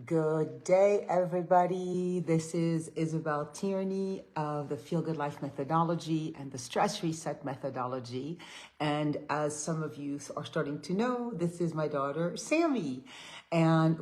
Good day, everybody. This is Isabel Tierney of the Feel Good Life Methodology and the Stress Reset Methodology. And as some of you are starting to know, this is my daughter, Sammy. And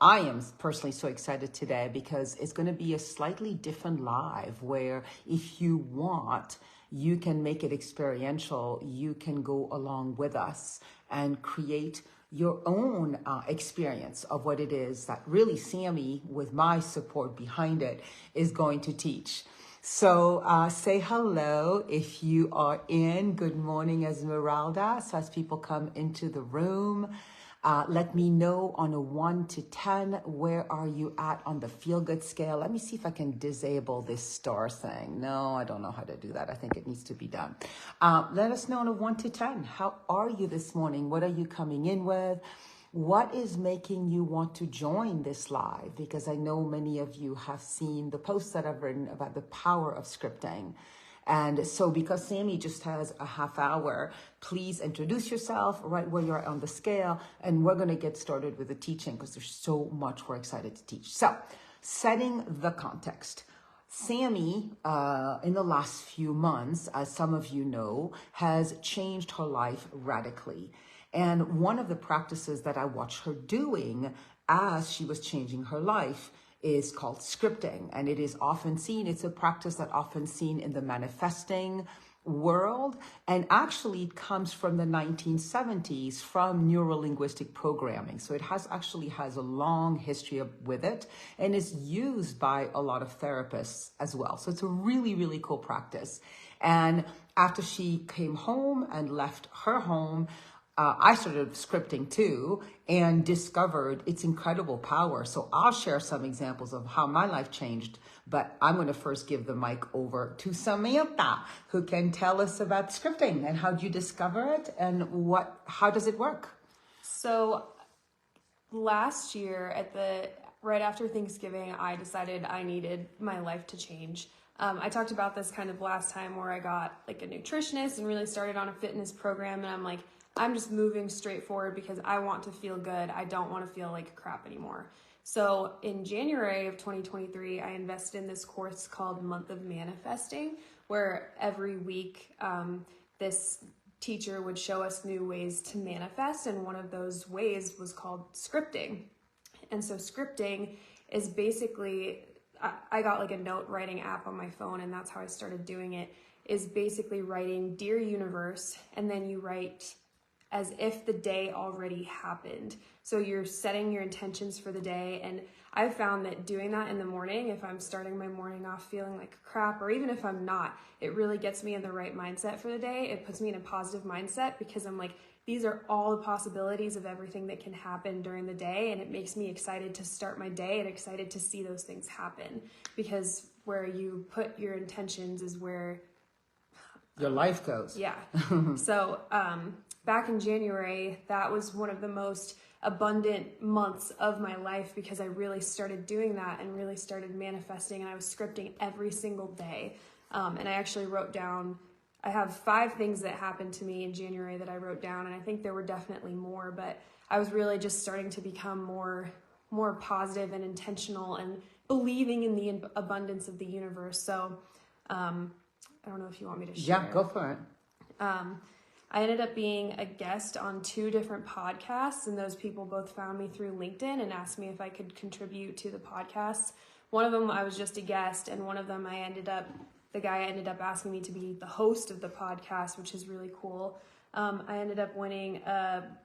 I am personally so excited today because it's going to be a slightly different live where if you want, you can make it experiential. You can go along with us and create your own experience of what it is that really Sammy, with my support behind it, is going to teach. So say hello if you are in. Good morning, Esmeralda. So as people come into the room, let me know on a 1 to 10, where are you at on the feel good scale? Let me see if I can disable this star thing. No, I don't know how to do that. I think it needs to be done. Let us know on a 1 to 10. How are you this morning? What are you coming in with? What is making you want to join this live? Because I know many of you have seen the posts that I've written about the power of scripting. And so because Sammy just has a half hour, please introduce yourself right where you're on the scale. And we're going to get started with the teaching because there's so much we're excited to teach. So setting the context. Sammy, in the last few months, as some of you know, has changed her life radically. And one of the practices that I watched her doing as she was changing her life is called scripting. And it is often seen, it's a practice that often seen in the manifesting world. And actually it comes from the 1970s from neuro-linguistic programming. So it has a long history with it and is used by a lot of therapists as well. So it's a really, really cool practice. And after she came home and left her home, I started scripting too and discovered its incredible power. So I'll share some examples of how my life changed, but I'm going to first give the mic over to Samantha, who can tell us about scripting and how do you discover it and how does it work? So last year right after Thanksgiving, I decided I needed my life to change. I talked about this kind of last time where I got like a nutritionist and really started on a fitness program, and I'm like, I'm just moving straight forward because I want to feel good. I don't want to feel like crap anymore. So in January of 2023, I invested in this course called Month of Manifesting, where every week this teacher would show us new ways to manifest. And one of those ways was called scripting. And so scripting is basically, I got like a note writing app on my phone, and that's how I started doing it, is basically writing Dear Universe, and then you write as if the day already happened. So you're setting your intentions for the day. And I've found that doing that in the morning, if I'm starting my morning off feeling like crap, or even if I'm not, it really gets me in the right mindset for the day. It puts me in a positive mindset because I'm like, these are all the possibilities of everything that can happen during the day. And it makes me excited to start my day and excited to see those things happen, because where you put your intentions is where your life goes. Yeah. So, back in January, that was one of the most abundant months of my life because I really started doing that and really started manifesting, and I was scripting every single day. And I actually wrote down, I have 5 things that happened to me in January that I wrote down, and I think there were definitely more, but I was really just starting to become more positive and intentional and believing in the abundance of the universe. So, I don't know if you want me to share. Yeah, go for it. I ended up being a guest on 2 different podcasts, and those people both found me through LinkedIn and asked me if I could contribute to the podcasts. One of them I was just a guest, and one of them the guy ended up asking me to be the host of the podcast, which is really cool. I ended up winning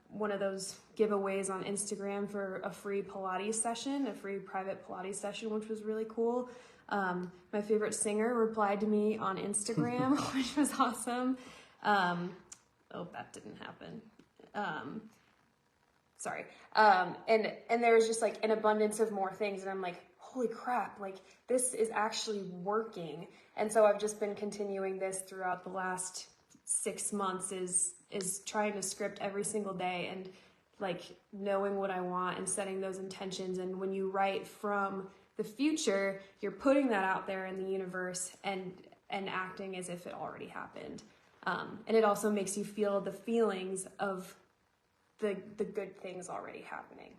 one of those giveaways on Instagram for a free Pilates session, a free private Pilates session, which was really cool. My favorite singer replied to me on Instagram, which was awesome. That didn't happen. Sorry. And there was just like an abundance of more things. And I'm like, holy crap, like this is actually working. And so I've just been continuing this throughout the last 6 months is trying to script every single day and like knowing what I want and setting those intentions. And when you write from the future, you're putting that out there in the universe and acting as if it already happened. And it also makes you feel the feelings of the good things already happening.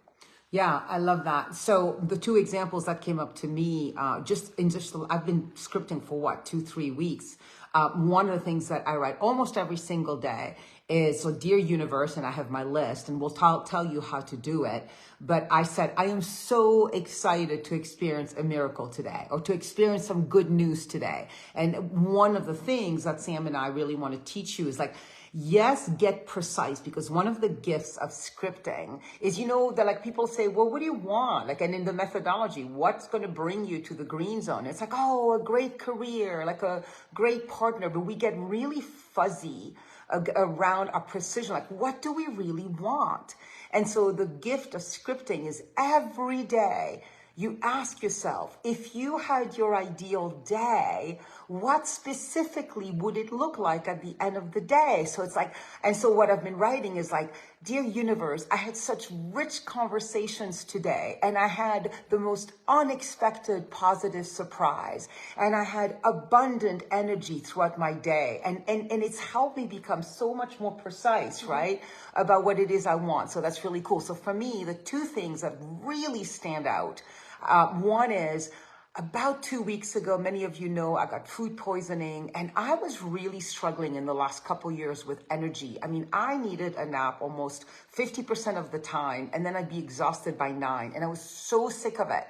Yeah, I love that. So the two examples that came up to me, I've been scripting for what, 2, 3 weeks. One of the things that I write almost every single day is, so dear universe, and I have my list, and we'll tell you how to do it. But I said, I am so excited to experience a miracle today, or to experience some good news today. And one of the things that Sam and I really want to teach you is like, yes, get precise, because one of the gifts of scripting is, that like people say, well, what do you want? Like, and in the methodology, what's going to bring you to the green zone? It's like, oh, a great career, like a great partner. But we get really fuzzy around our precision. Like, what do we really want? And so the gift of scripting is every day you ask yourself, if you had your ideal day, what specifically would it look like at the end of the day? So it's like, and so what I've been writing is like, dear universe, I had such rich conversations today, and I had the most unexpected positive surprise, and I had abundant energy throughout my day. And it's helped me become so much more precise, right, about what it is I want. So that's really cool. So for me, the two things that really stand out, one is, about 2 weeks ago, many of you know I got food poisoning, and I was really struggling in the last couple years with energy. I mean, I needed a nap almost 50% of the time, and then I'd be exhausted by 9, and I was so sick of it.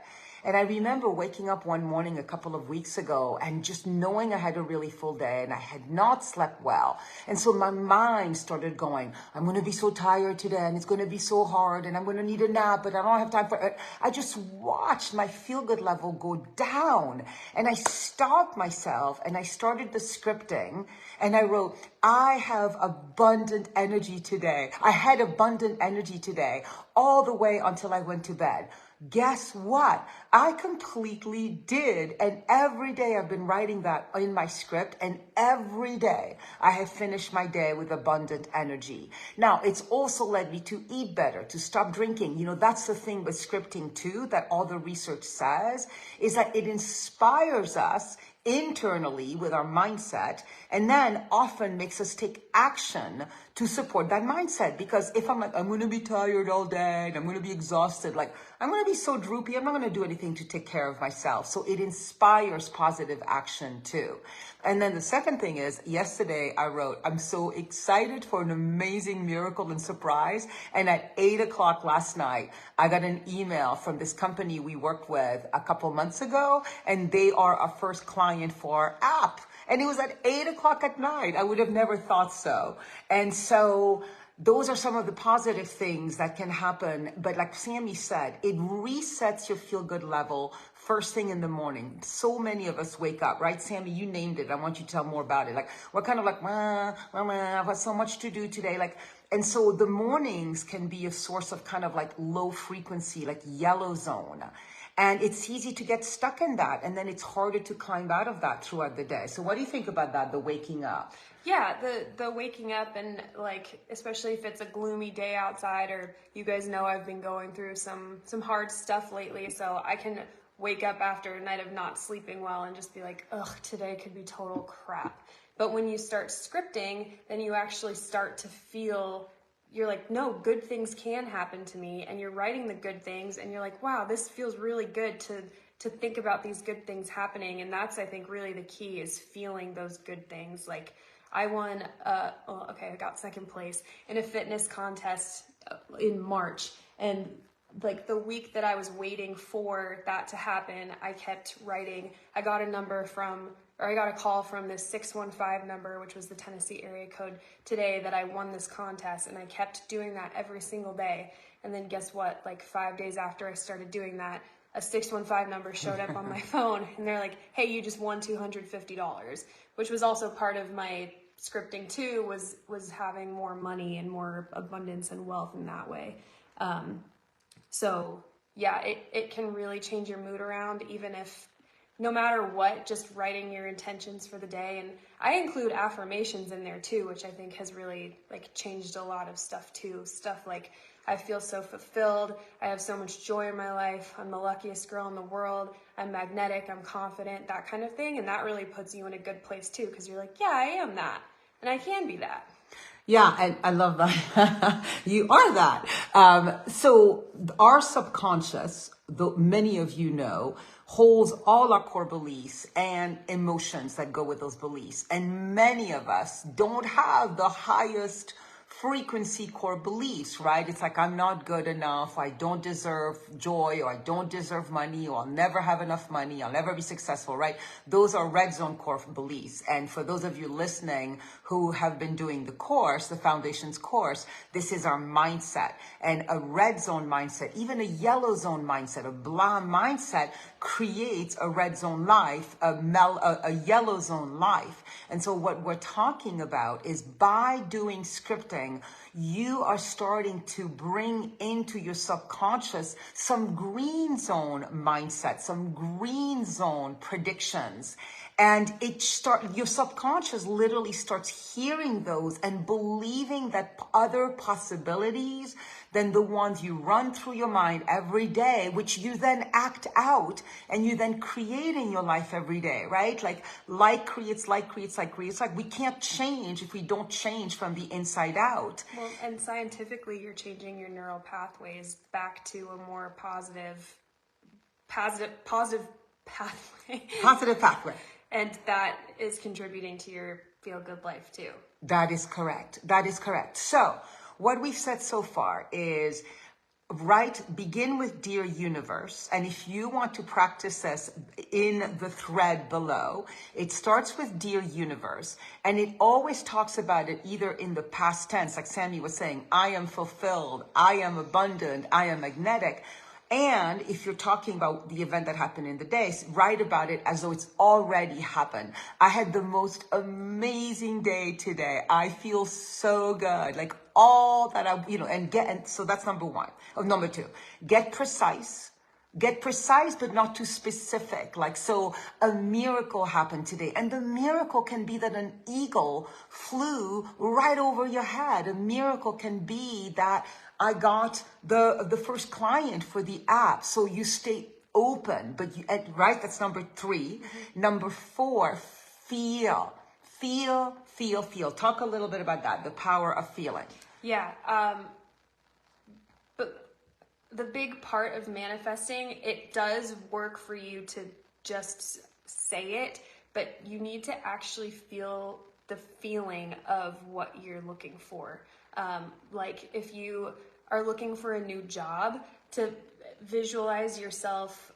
And I remember waking up one morning a couple of weeks ago and just knowing I had a really full day and I had not slept well. And so my mind started going, I'm going to be so tired today and it's going to be so hard and I'm going to need a nap, but I don't have time for it. I just watched my feel-good level go down, and I stopped myself and I started the scripting, and I wrote, I have abundant energy today. I had abundant energy today all the way until I went to bed. Guess what? I completely did. And every day I've been writing that in my script, and every day I have finished my day with abundant energy. Now, it's also led me to eat better, to stop drinking. That's the thing with scripting too, that all the research says, is that it inspires us internally with our mindset, and then often makes us take action to support that mindset. Because if I'm like, I'm going to be tired all day and I'm going to be exhausted, like I'm going to be so droopy, I'm not going to do anything to take care of myself. So it inspires positive action too. And then the second thing is, yesterday I wrote, I'm so excited for an amazing miracle and surprise. And at 8 o'clock last night, I got an email from this company we worked with a couple months ago, and they are our first client for our app. And it was at 8 o'clock at night. I would have never thought so. And so those are some of the positive things that can happen. But like Sammy said, it resets your feel-good level first thing in the morning. So many of us wake up, right, Sammy? You named it. I want you to tell more about it. Like, we're kind of like, I've got so much to do today. Like, and so the mornings can be a source of kind of like low frequency, like yellow zone. And it's easy to get stuck in that. And then it's harder to climb out of that throughout the day. So what do you think about that, the waking up? Yeah, the waking up, and like, especially if it's a gloomy day outside, or you guys know I've been going through some hard stuff lately, so I can wake up after a night of not sleeping well and just be like, ugh, today could be total crap. But when you start scripting, then you actually start to feel, you're like, no, good things can happen to me, and you're writing the good things, and you're like, wow, this feels really good to think about these good things happening. And that's, I think, really the key, is feeling those good things. Like, I won, I got second place in a fitness contest in March. And like the week that I was waiting for that to happen, I kept writing. I got a call from this 615 number, which was the Tennessee area code today, that I won this contest. And I kept doing that every single day. And then guess what? Like 5 days after I started doing that, a 615 number showed up on my phone, and they're like, hey, you just won $250, which was also part of my scripting too, was having more money and more abundance and wealth in that way. So yeah, it can really change your mood around, even if, no matter what, just writing your intentions for the day. And I include affirmations in there too, which I think has really like changed a lot of stuff too. Stuff like, I feel so fulfilled. I have so much joy in my life. I'm the luckiest girl in the world. I'm magnetic. I'm confident, that kind of thing. And that really puts you in a good place too, because you're like, yeah, I am that. And I can be that. Yeah, I love that. You are that. So our subconscious, many of you know, holds all our core beliefs and emotions that go with those beliefs. And many of us don't have the highest frequency core beliefs, right? It's like, I'm not good enough, I don't deserve joy, or I don't deserve money, or I'll never have enough money, I'll never be successful, right? Those are red zone core beliefs. And for those of you listening who have been doing the course, the foundations course, this is our mindset. And a red zone mindset, even a yellow zone mindset, a blah mindset creates a red zone life, a yellow zone life. And so what we're talking about is, by doing scripting, you are starting to bring into your subconscious some green zone mindset, some green zone predictions. And your subconscious literally starts hearing those and believing that other possibilities than the ones you run through your mind every day, which you then act out and you then create in your life every day, right? Like creates like creates like creates like. We can't change if we don't change from the inside out. Well, and scientifically, you're changing your neural pathways back to a more positive pathway. Positive pathway. And that is contributing to your feel-good life too. That is correct. That is correct. So what we've said so far is, begin with Dear Universe. And if you want to practice this in the thread below, it starts with Dear Universe. And it always talks about it either in the past tense, like Sammy was saying, I am fulfilled, I am abundant, I am magnetic. And if you're talking about the event that happened in the day, write about it as though it's already happened. I had the most amazing day today. I feel so good. Like all that and so that's number one. Number two, get precise. Get precise, but not too specific. Like, so a miracle happened today. And the miracle can be that an eagle flew right over your head. A miracle can be that I got the first client for the app. So you stay open, but right? That's number three. Mm-hmm. Number four, feel. Talk a little bit about that, the power of feeling. Yeah. But the big part of manifesting, it does work for you to just say it, but you need to actually feel the feeling of what you're looking for. Like if you are looking for a new job, to visualize yourself.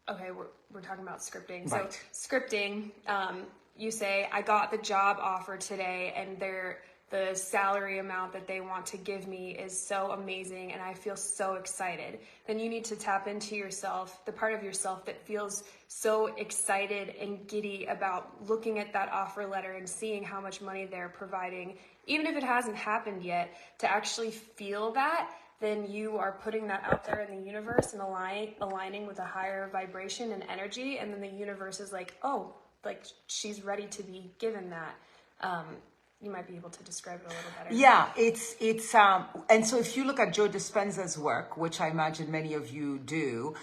Okay, we're talking about scripting. Right. So scripting, you say, I got the job offer today, and the salary amount that they want to give me is so amazing and I feel so excited. Then you need to tap into yourself, the part of yourself that feels so excited and giddy about looking at that offer letter and seeing how much money they're providing, even if it hasn't happened yet, to actually feel that. Then you are putting that out there in the universe and aligning with a higher vibration and energy. And then the universe is like, oh, like she's ready to be given that. You might be able to describe it a little better. Yeah, it's and so if you look at Joe Dispenza's work, which I imagine many of you do,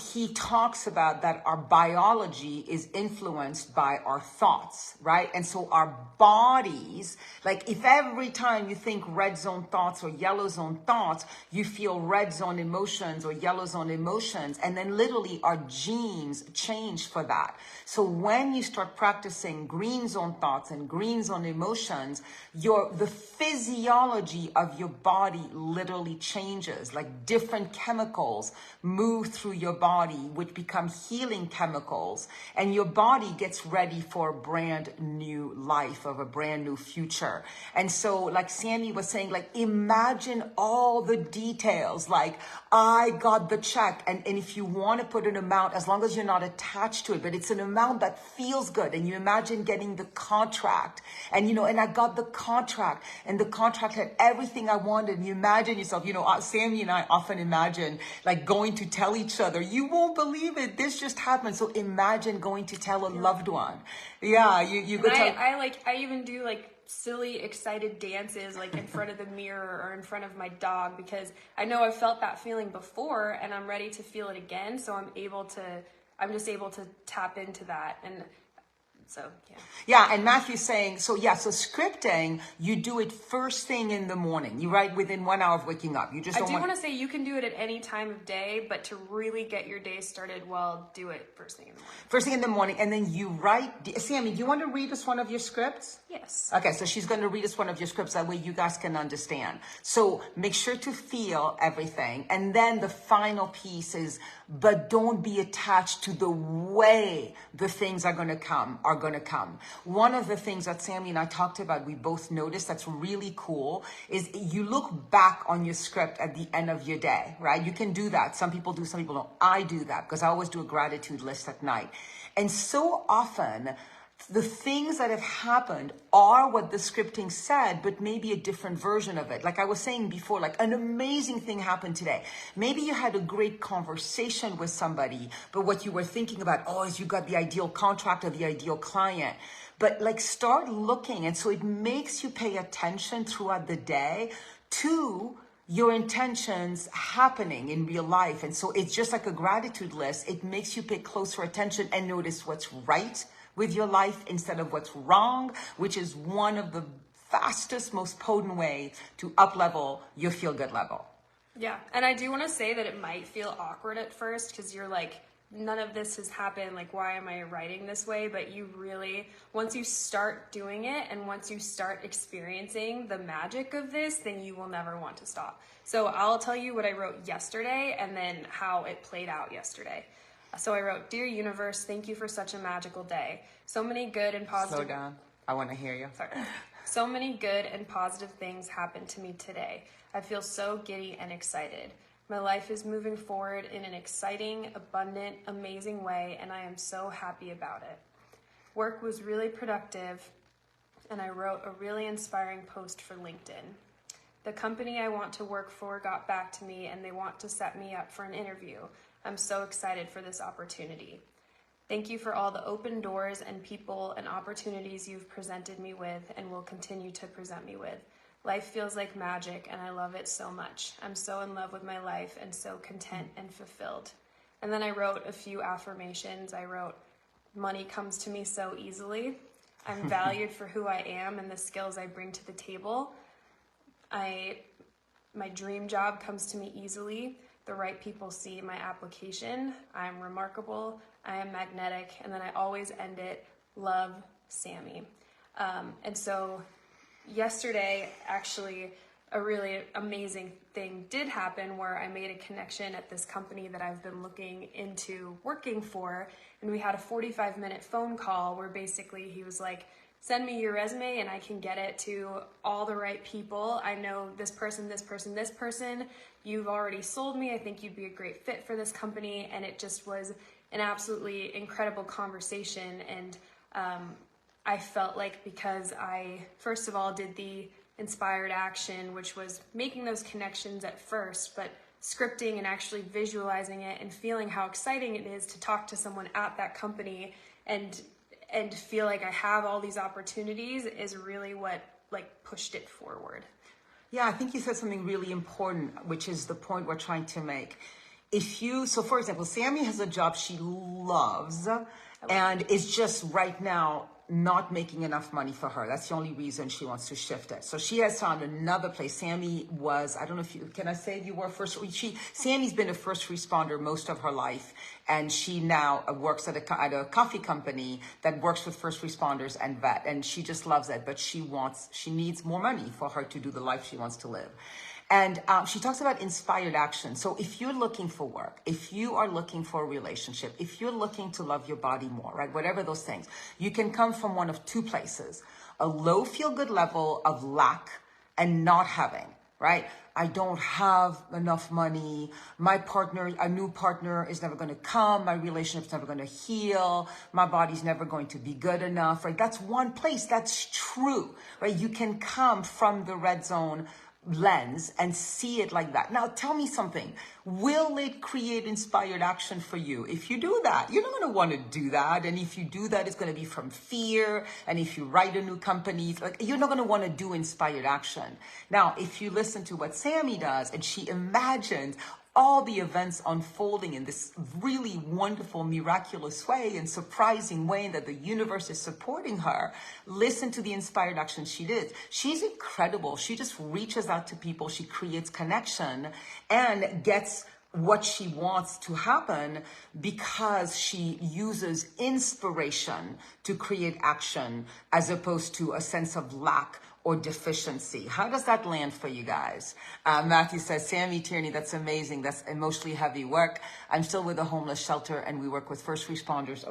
he talks about that our biology is influenced by our thoughts, right? And so our bodies, like if every time you think red zone thoughts or yellow zone thoughts, you feel red zone emotions or yellow zone emotions, and then literally our genes change for that. So when you start practicing green zone thoughts and green zone emotions, the physiology of your body literally changes. Like different chemicals move through your body, which become healing chemicals, and your body gets ready for a brand new life, of a brand new future. And so like Sammy was saying, like imagine all the details, like I got the check, and if you want to put an amount, as long as you're not attached to it, but it's an amount that feels good, and you imagine getting the contract, and and I got the contract, and the contract had everything I wanted, and you imagine yourself, Sammy and I often imagine like going to tell each other, you won't believe it, this just happened. So imagine going to tell a loved one. Yeah, you go tell. I even do like silly excited dances like in front of the mirror or in front of my dog, because I know I've felt that feeling before and I'm ready to feel it again. So I'm just able to tap into that. And So, yeah. Yeah, and Matthew's saying, so scripting, you do it first thing in the morning. You write within 1 hour of waking up. You just I do want to say you can do it at any time of day, but to really get your day started well, do it first thing in the morning. First thing in the morning, and then you write. Sammy, do you want to read us one of your scripts? Yes. Okay, so she's going to read us one of your scripts. That way you guys can understand. So make sure to feel everything. And then the final piece is, but don't be attached to the way the things are going to come. One of the things that Sammy and I talked about, we both noticed that's really cool, is you look back on your script at the end of your day, right? You can do that. Some people do, some people don't. I do that because I always do a gratitude list at night. And so often, the things that have happened are what the scripting said, but maybe a different version of it. Like I was saying before, like an amazing thing happened today. Maybe you had a great conversation with somebody, but what you were thinking about, is you got the ideal contract or the ideal client. But like start looking. And so it makes you pay attention throughout the day to your intentions happening in real life. And so it's just like a gratitude list. It makes you pay closer attention and notice what's right with your life instead of what's wrong, which is one of the fastest, most potent way to up-level your feel-good level. Yeah, and I do want to say that it might feel awkward at first because you're like, none of this has happened, like why am I writing this way? But you really, once you start doing it and once you start experiencing the magic of this, then you will never want to stop. So I'll tell you what I wrote yesterday and then how it played out yesterday. So I wrote, Dear Universe, thank you for such a magical day. So many good and positive... Slow down. I want to hear you. Sorry. So many good and positive things happened to me today. I feel so giddy and excited. My life is moving forward in an exciting, abundant, amazing way, and I am so happy about it. Work was really productive, and I wrote a really inspiring post for LinkedIn. The company I want to work for got back to me, and they want to set me up for an interview. I'm so excited for this opportunity. Thank you for all the open doors and people and opportunities you've presented me with and will continue to present me with. Life feels like magic and I love it so much. I'm so in love with my life and so content and fulfilled. And then I wrote a few affirmations. I wrote, money comes to me so easily. I'm valued for who I am and the skills I bring to the table. My dream job comes to me easily. The right people see my application. I am remarkable. I am magnetic. And then I always end it, love, Sammy. And so yesterday, actually, a really amazing thing did happen where I made a connection at this company that I've been looking into working for. And we had a 45-minute phone call where basically he was like, send me your resume and I can get it to all the right people. I know this person, this person, this person. You've already sold me. I think you'd be a great fit for this company. And it just was an absolutely incredible conversation. And I felt like because I, first of all, did the inspired action, which was making those connections at first, but scripting and actually visualizing it and feeling how exciting it is to talk to someone at that company and feel like I have all these opportunities is really what like pushed it forward. Yeah, I think you said something really important, which is the point we're trying to make. So for example, Sammy has a job she loves and is just right now not making enough money for her. That's the only reason she wants to shift it. So she has found another place. Sammy was, I don't know if you, can I say you were first? Sammy's been a first responder most of her life. And she now works at a coffee company that works with first responders and vet. And she just loves it, but she needs more money for her to do the life she wants to live. And she talks about inspired action. So if you're looking for work, if you are looking for a relationship, if you're looking to love your body more, right, whatever those things, you can come from one of two places. A low feel-good level of lack and not having, right? I don't have enough money. My partner, a new partner is never going to come. My relationship's never going to heal. My body's never going to be good enough, right? That's one place. That's true, right? You can come from the red zone lens and see it like that. Now, tell me something. Will it create inspired action for you? If you do that, you're not going to want to do that. And if you do that, it's going to be from fear. And if you write a new company, you're not going to want to do inspired action. Now, if you listen to what Sammy does and she imagines, all the events unfolding in this really wonderful, miraculous way and surprising way that the universe is supporting her. Listen to the inspired action she did. She's incredible. She just reaches out to people. She creates connection and gets what she wants to happen because she uses inspiration to create action as opposed to a sense of lack or deficiency. How does that land for you guys? Matthew says, Sammy Tierney, that's amazing. That's emotionally heavy work. I'm still with a homeless shelter and we work with first responders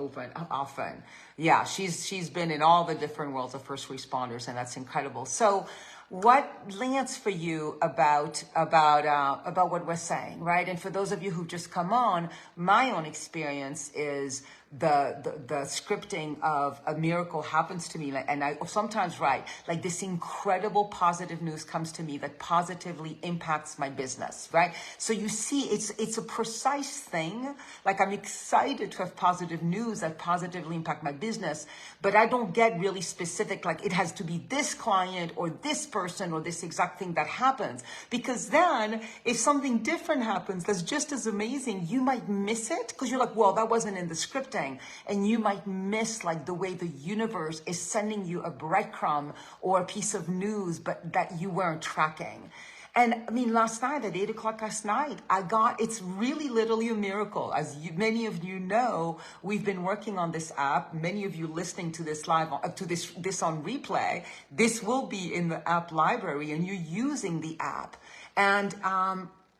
often. Yeah, she's been in all the different worlds of first responders, and that's incredible. So what lands for you about what we're saying, right? And for those of you who've just come on, my own experience is the scripting of a miracle happens to me, and I sometimes write like this incredible positive news comes to me that positively impacts my business, right? So you see, it's a precise thing. Like, I'm excited to have positive news that positively impact my business, but I don't get really specific, like it has to be this client or this person or this exact thing that happens, because then if something different happens that's just as amazing, you might miss it because you're like, well, that wasn't in the scripting. And you might miss like the way the universe is sending you a breadcrumb or a piece of news, but that you weren't tracking. And I mean, last night at 8 o'clock last night, it's really literally a miracle. As many of you know, we've been working on this app. Many of you listening to this live, to this on replay, this will be in the app library and you're using the app. And,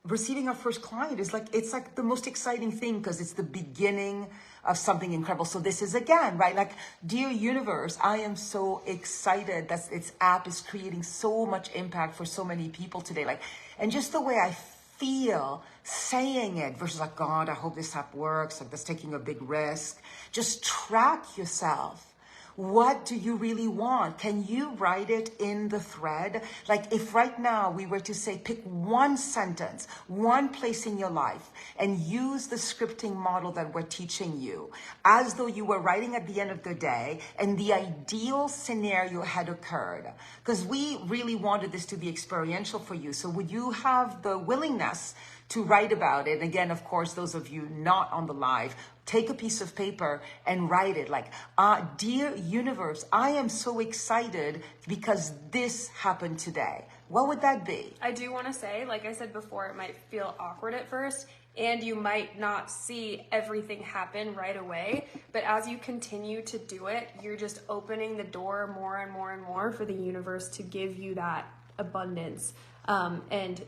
receiving our first client is like, it's like the most exciting thing because it's the beginning of something incredible. So this is again, right? Like, dear universe, I am so excited that its app is creating so much impact for so many people today. Like, and just the way I feel saying it versus like, God, I hope this app works. Like, that's taking a big risk. Just track yourself. What do you really want? Can you write it in the thread? Like, if right now we were to say, pick one sentence, one place in your life, and use the scripting model that we're teaching you, as though you were writing at the end of the day and the ideal scenario had occurred. Because we really wanted this to be experiential for you. So would you have the willingness to write about it? Again, of course, those of you not on the live, take a piece of paper and write it like, dear universe, I am so excited because this happened today. What would that be? I do want to say, like I said before, it might feel awkward at first and you might not see everything happen right away. But as you continue to do it, you're just opening the door more and more and more for the universe to give you that abundance. And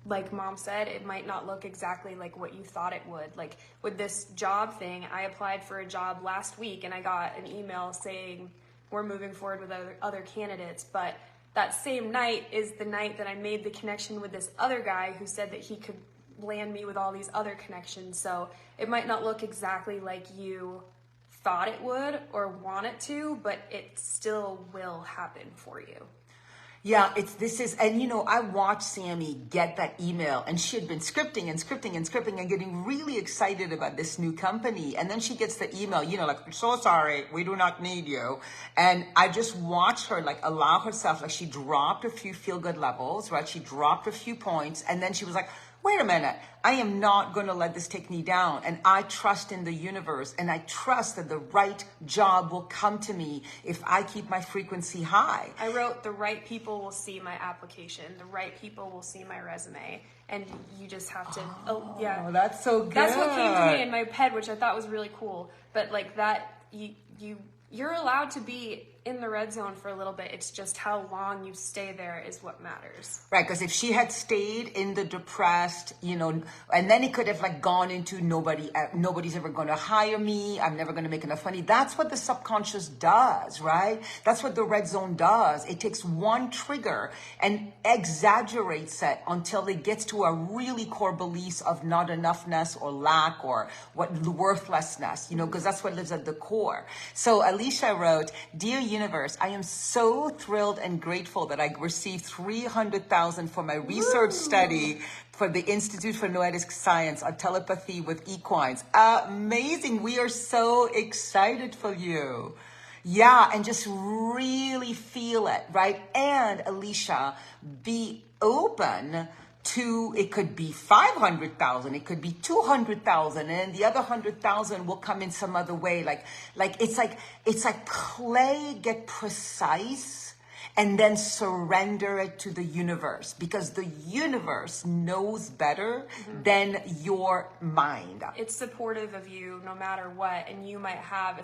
like Mom said, it might not look exactly like what you thought it would. Like with this job thing, I applied for a job last week and I got an email saying we're moving forward with other candidates. But that same night is the night that I made the connection with this other guy who said that he could land me with all these other connections. So it might not look exactly like you thought it would or want it to, but it still will happen for you. Yeah, and you know, I watched Sammy get that email and she had been scripting and getting really excited about this new company. And then she gets the email, you know, like, so sorry, we do not need you. And I just watched her like allow herself, like she dropped a few feel good levels, right? She dropped a few points and then she was like, wait a minute, I am not going to let this take me down. And I trust in the universe and I trust that the right job will come to me if I keep my frequency high. I wrote, the right people will see my application. The right people will see my resume. And you just have to, yeah. Oh, that's so good. That's what came to me in my head, which I thought was really cool. But like that, you're allowed to be in the red zone for a little bit. It's just how long you stay there is what matters. Right, because if she had stayed in the depressed, you know, and then it could have like gone into nobody's ever going to hire me. I'm never going to make enough money. That's what the subconscious does, right? That's what the red zone does. It takes one trigger and exaggerates it until it gets to a really core beliefs of not enoughness or lack or worthlessness, you know, because that's what lives at the core. So Alicia wrote, dear universe, I am so thrilled and grateful that I received $300,000 for my research study for the Institute for Noetic Science on telepathy with equines. Amazing. We are so excited for you. Yeah, and just really feel it, right? And Alicia, be open to, it could be 500,000, it could be 200,000, and the other 100,000 will come in some other way. It's like play, get precise, and then surrender it to the universe, because the universe knows better than your mind. It's supportive of you no matter what, and you might have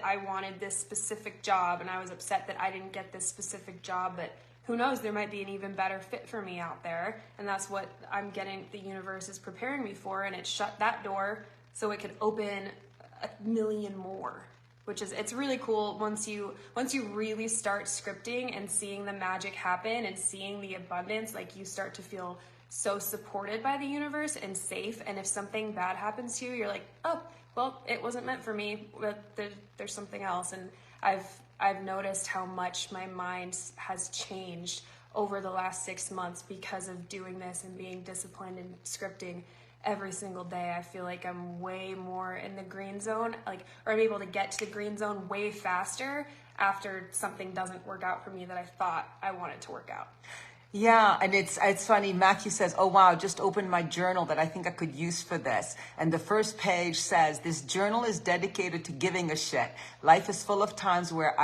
I wanted this specific job and I was upset that I didn't get this specific job, but who knows, there might be an even better fit for me out there, and that's what I'm getting. The universe is preparing me for, and it shut that door so it could open a million more. It's really cool once you really start scripting and seeing the magic happen and seeing the abundance. Like, you start to feel so supported by the universe and safe. And if something bad happens to you, you're like, oh, well, it wasn't meant for me, but there's something else. And I've noticed how much my mind has changed over the last 6 months because of doing this and being disciplined and scripting. Every single day, I feel like I'm way more in the green zone, or I'm able to get to the green zone way faster after something doesn't work out for me that I thought I wanted to work out. Yeah, and it's funny. Matthew says, oh, wow, just opened my journal that I think I could use for this. And the first page says, this journal is dedicated to giving a shit. Life is full of times where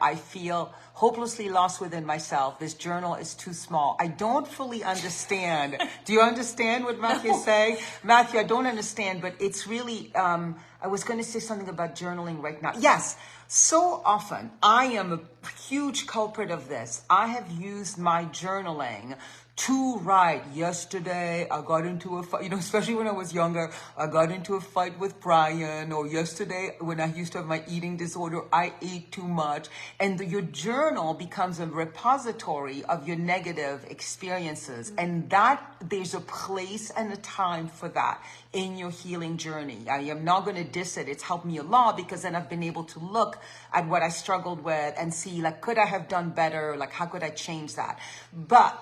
I feel hopelessly lost within myself. This journal is too small. I don't fully understand. Do you understand what Matthew is saying? Matthew, I don't understand, but it's really, I was going to say something about journaling right now. Yes. So often, I am a huge culprit of this. I have used my journaling to write. Yesterday, I got into a fight, especially when I was younger, I got into a fight with Brian, or yesterday when I used to have my eating disorder, I ate too much. And your journal becomes a repository of your negative experiences. And there's a place and a time for that in your healing journey. I am not going to diss it. It's helped me a lot, because then I've been able to look at what I struggled with and see, could I have done better? How could I change that?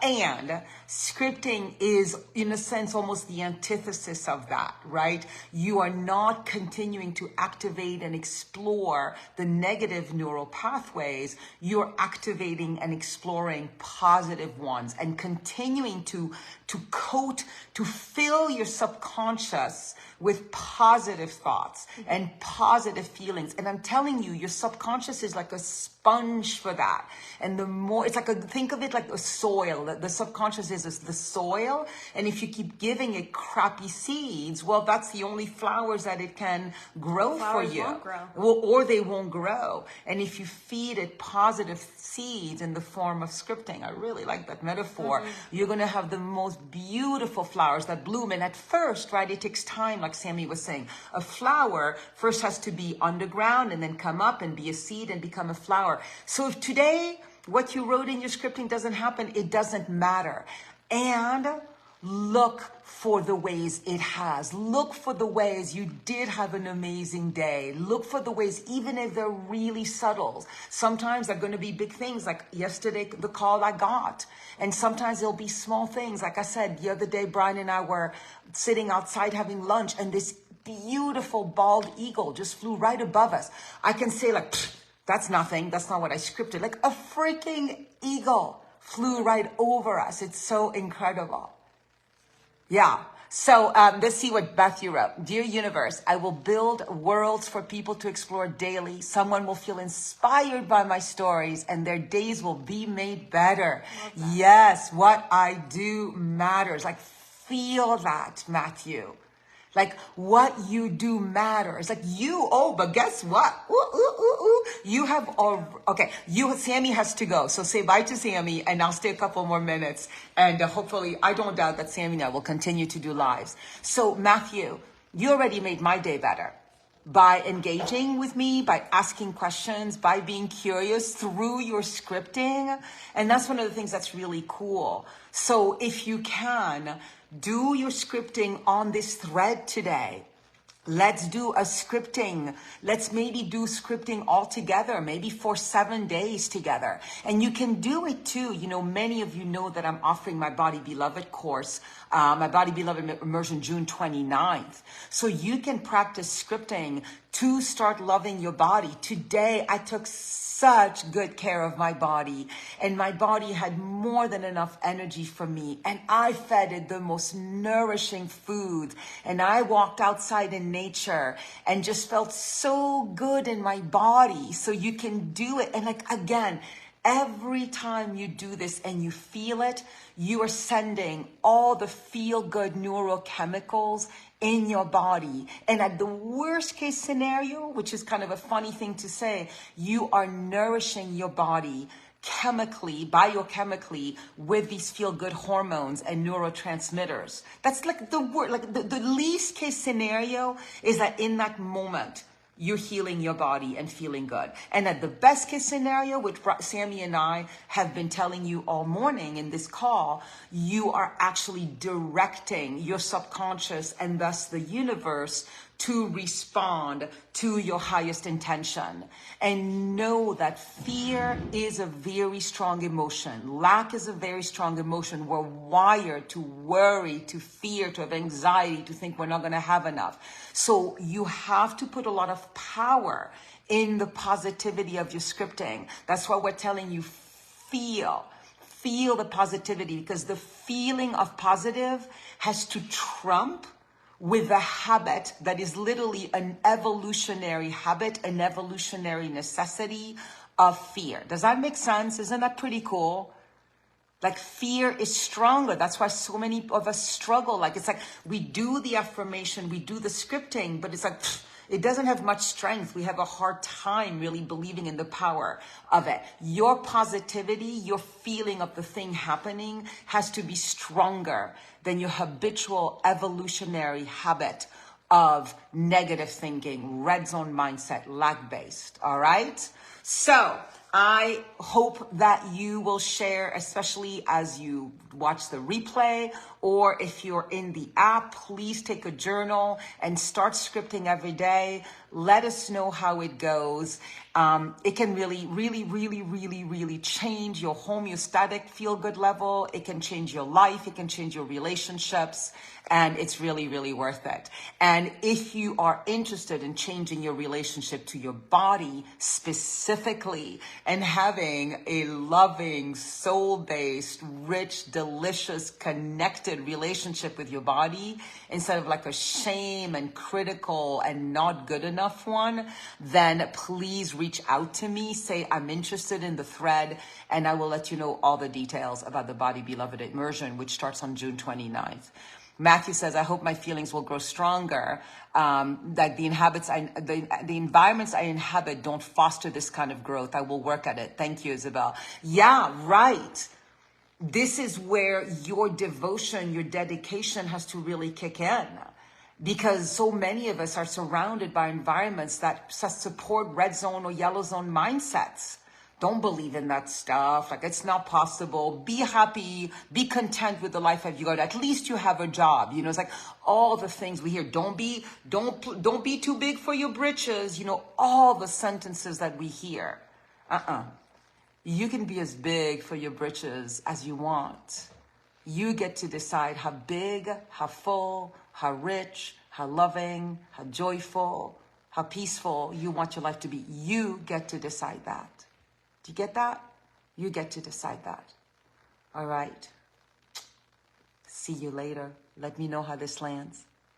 And scripting is, in a sense, almost the antithesis of that, right? You are not continuing to activate and explore the negative neural pathways. You're activating and exploring positive ones, and continuing to fill your subconscious with positive thoughts and positive feelings. And I'm telling you, your subconscious is like a sponge for that. And the more, think of it like a soil. The subconscious is the soil. And if you keep giving it crappy seeds, well, that's the only flowers that it can grow for you. Won't grow. Well, or they won't grow. And if you feed it positive seeds in the form of scripting, I really like that metaphor, you're going to have the most beautiful flowers that bloom. And at first, right, it takes time, like Sammy was saying. A flower first has to be underground and then come up and be a seed and become a flower. So if today what you wrote in your scripting doesn't happen, it doesn't matter. And look for the ways it has. Look for the ways you did have an amazing day. Look for the ways, even if they're really subtle. Sometimes they're going to be big things, like yesterday, the call I got. And sometimes it'll be small things. Like I said, the other day, Brian and I were sitting outside having lunch, and this beautiful bald eagle just flew right above us. I can say, that's nothing. That's not what I scripted. Like a freaking eagle flew right over us. It's so incredible. Yeah. So let's see what Matthew wrote. Dear universe, I will build worlds for people to explore daily. Someone will feel inspired by my stories, and their days will be made better. Yes, what I do matters. Feel that, Matthew. What you do matters. But guess what? You have, Sammy has to go. So say bye to Sammy, and I'll stay a couple more minutes. And hopefully, I don't doubt that Sammy and I will continue to do lives. So Matthew, you already made my day better by engaging with me, by asking questions, by being curious through your scripting. And that's one of the things that's really cool. So if you can, do your scripting on this thread today. Let's do a scripting. Let's maybe do scripting all together, maybe for 7 days together. And you can do it too. You know, many of you know that I'm offering my Body Beloved course, my Body Beloved immersion, June 29th. So you can practice scripting to start loving your body. Today, I took such good care of my body, and my body had more than enough energy for me, and I fed it the most nourishing food, and I walked outside in nature and just felt so good in my body. So you can do it. And like, again, every time you do this and you feel it, you are sending all the feel-good neurochemicals in your body. And at the worst case scenario, which is kind of a funny thing to say, you are nourishing your body chemically, biochemically, with these feel-good hormones and neurotransmitters. That's like the word, like the least case scenario is that in that moment, you're healing your body and feeling good. And at the best case scenario, which Sammy and I have been telling you all morning in this call, you are actually directing your subconscious and thus the universe to respond to your highest intention. And know that fear is a very strong emotion. Lack is a very strong emotion. We're wired to worry, to fear, to have anxiety, to think we're not going to have enough. So you have to put a lot of power in the positivity of your scripting. That's why we're telling you feel the positivity, because the feeling of positive has to trump with a habit that is literally an evolutionary habit, an evolutionary necessity of fear. Does that make sense? Isn't that pretty cool? Like, fear is stronger. That's why so many of us struggle. Like, it's like we do the affirmation, we do the scripting, but it's like, it doesn't have much strength. We have a hard time really believing in the power of it. Your positivity, your feeling of the thing happening has to be stronger than your habitual evolutionary habit of negative thinking, red zone mindset, lack-based. All right? So I hope that you will share, especially as you watch the replay, or if you're in the app, please take a journal and start scripting every day. Let us know how it goes. It can really change your homeostatic feel-good level. It can change your life. It can change your relationships. And it's really worth it. And if you are interested in changing your relationship to your body specifically and having a loving, soul-based, rich, delicious, connected relationship with your body, instead of like a shame and critical and not good enough one, then please reach out to me. Say, I'm interested in the thread, and I will let you know all the details about the Body Beloved immersion, which starts on June 29th. Matthew says, I hope my feelings will grow stronger. That the environments I inhabit don't foster this kind of growth. I will work at it. Thank you, Isabel. Yeah, right. This is where your devotion, your dedication has to really kick in. Because so many of us are surrounded by environments that support red zone or yellow zone mindsets. Don't believe in that stuff. Like, it's not possible. Be happy. Be content with the life that you got. At least you have a job. You know, it's like all the things we hear. Don't be too big for your britches. You know, all the sentences that we hear. You can be as big for your britches as you want. You get to decide how big, how full, how rich, how loving, how joyful, how peaceful you want your life to be. You get to decide that. Do you get that? You get to decide that. All right. See you later. Let me know how this lands.